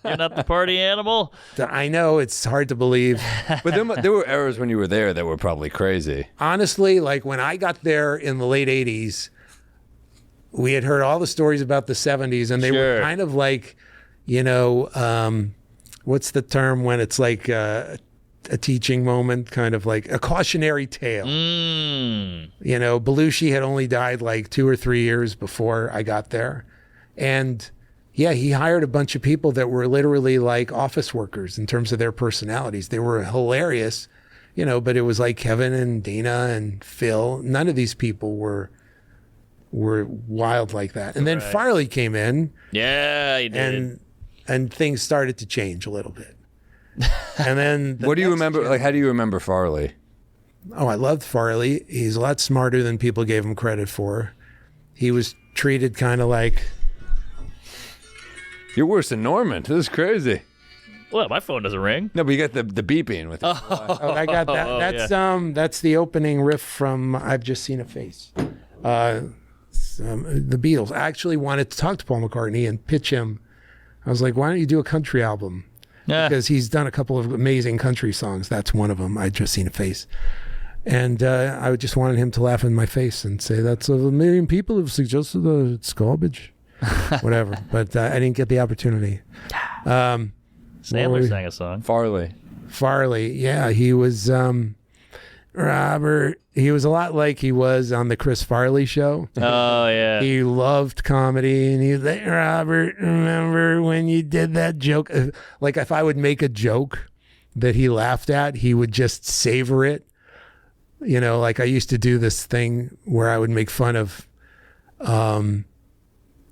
You're not the party animal? I know, it's hard to believe. But there were eras when you were there that were probably crazy. Honestly, like when I got there in the late 80s, we had heard all the stories about the 70s, and they were kind of like, you know, what's the term when it's like a teaching moment, kind of like a cautionary tale. You know, Belushi had only died like 2 or 3 years before I got there. And yeah, he hired a bunch of people that were literally like office workers in terms of their personalities. They were hilarious, you know, but it was like Kevin and Dana and Phil. None of these people were wild like that. And then Farley came in. Yeah, he did. And things started to change a little bit. And then What do you remember? Like, how do you remember Farley? Oh, I loved Farley. He's a lot smarter than people gave him credit for. He was treated kind of like... You're worse than Norman. This is crazy. Well, my phone doesn't ring. No, but you got the beeping with. Oh, I got that. That's the opening riff from "I've Just Seen a Face." The Beatles. I actually wanted to talk to Paul McCartney and pitch him. I was like, "Why don't you do a country album?" Because he's done a couple of amazing country songs. That's one of them. I've Just Seen a Face. And I just wanted him to laugh in my face and say, "That's a million people have suggested that it's garbage." Whatever, but I didn't get the opportunity. Sandler sang a song. Farley, yeah, he was Robert. He was a lot like he was on the Chris Farley show. Oh yeah, he loved comedy, and he was like, Robert, remember when you did that joke? Like if I would make a joke that he laughed at, he would just savor it. You know, like I used to do this thing where I would make fun of.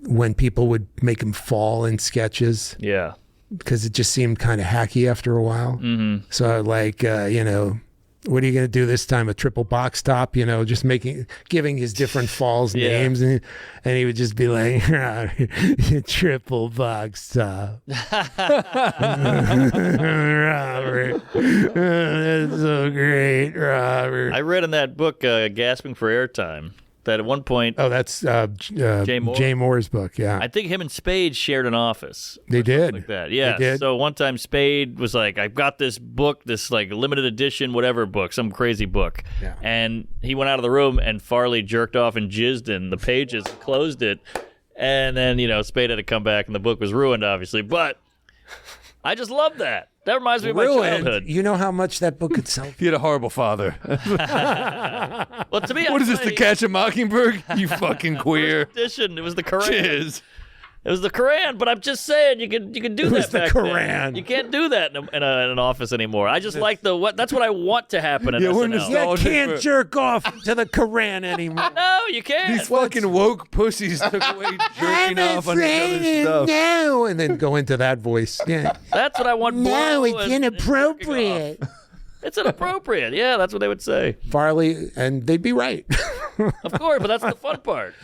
When people would make him fall in sketches. Yeah. Because it just seemed kind of hacky after a while. Mm-hmm. So like, you know, what are you going to do this time? A triple box top, you know, just giving his different falls names. And he would just be like, triple box top. Robert. That's so great, Robert. I read in that book, Gasping for Airtime, that at one point... Oh, that's Jay Moore's book, yeah. I think him and Spade shared an office. They did. Like that, yeah. They did. So one time Spade was like, I've got this book, this like limited edition whatever book, some crazy book. Yeah. And he went out of the room and Farley jerked off and jizzed in the pages and closed it. And then, you know, Spade had to come back and the book was ruined, obviously. But I just love that. That reminds me of my childhood. You know how much that book could sell? You had a horrible father. Well, to me, what is this, To Catch a Mockingbird? You fucking queer. Edition. It was the Koran. Cheers. It was the Koran, but I'm just saying you can do that. It was the Koran. Then. You can't do that in an office anymore. I just like that's what I want to happen in SNL. You can't jerk off to the Koran anymore. No, you can't. These fucking woke pussies took away jerking off on each other's stuff. No, and then go into that voice. Yeah, that's what I want. No, it's inappropriate. It's inappropriate. Yeah, that's what they would say. Farley, and they'd be right. Of course, but that's the fun part.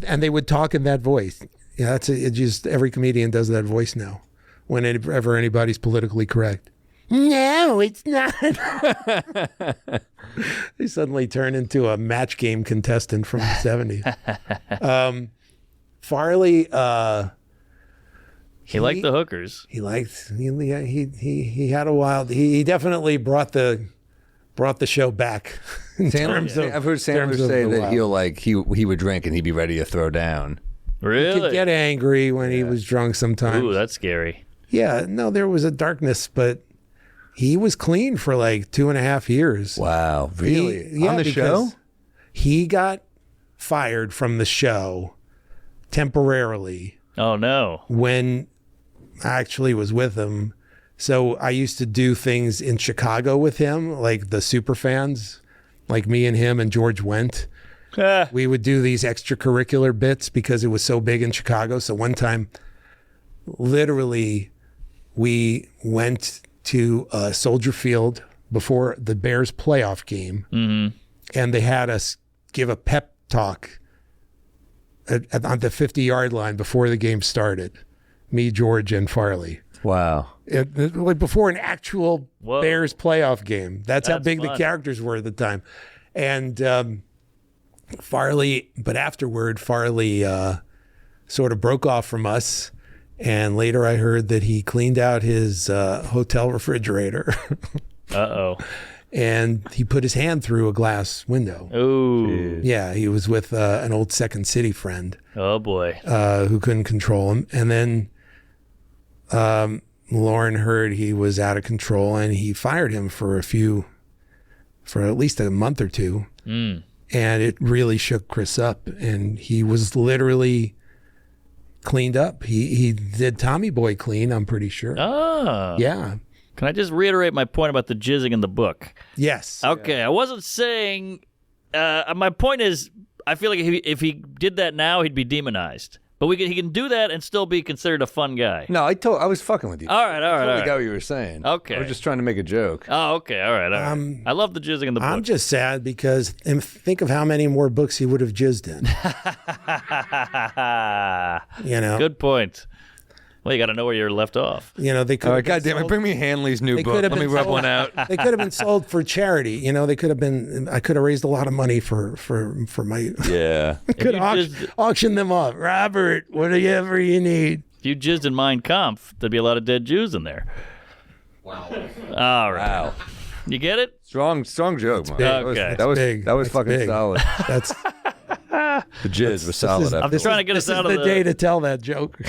And they would talk in that voice. Yeah, just every comedian does that voice now. Whenever anybody's politically correct. No, it's not. They suddenly turn into a match game contestant from the 70s. Farley, he liked the hookers. He had a wild. He definitely brought the show back. I've heard Sandler say that he would drink and he'd be ready to throw down. Really? He could get angry when he was drunk sometimes. Ooh, that's scary. Yeah, no, there was a darkness, but he was clean for like 2.5 years. Wow, really? On the show? He got fired from the show temporarily. Oh, no. When I actually was with him. So I used to do things in Chicago with him, like the super fans, like me and him and George Wendt. We would do these extracurricular bits because it was so big in Chicago. So one time, literally, we went to Soldier Field before the Bears playoff game, and they had us give a pep talk on the 50-yard line before the game started. Me, George, and Farley. Wow. Like before an actual Bears playoff game. That's how big the characters were at the time. And Farley, but afterward, Farley sort of broke off from us And later I heard that he cleaned out his hotel refrigerator. Uh-oh. And he put his hand through a glass window. Oh. Yeah, he was with an old Second City friend. Oh, boy. Who couldn't control him. And then Lauren heard he was out of control, and he fired him for at least a month or two. And it really shook Chris up. And he was literally cleaned up. He did Tommy Boy clean, I'm pretty sure. Ah. Yeah. Can I just reiterate my point about the jizzing in the book? Yes. Okay, I wasn't saying... my point is, I feel like if he did that now, he'd be demonized. But he can do that and still be considered a fun guy. No, I was fucking with you. All right. I got what you were saying. Okay. I was just trying to make a joke. Oh, okay. All right. I love the jizzing in the book. I'm just sad because think of how many more books he would have jizzed in. Good point. Well, you got to know where you're left off. They could. All right, goddamn it! Bring me Hanley's new book. Let me rub one out. They could have been sold for charity. They could have been. I could have raised a lot of money for my. Yeah. Could auction them off. Robert, whatever you need. If you jizzed in Mein Kampf, there'd be a lot of dead Jews in there. Wow. All right. Wow. You get it? Strong joke, man. Okay. That was big. That was That's fucking big. solid. That's The jizz was solid. I'm just trying to get us out of the day to tell that joke.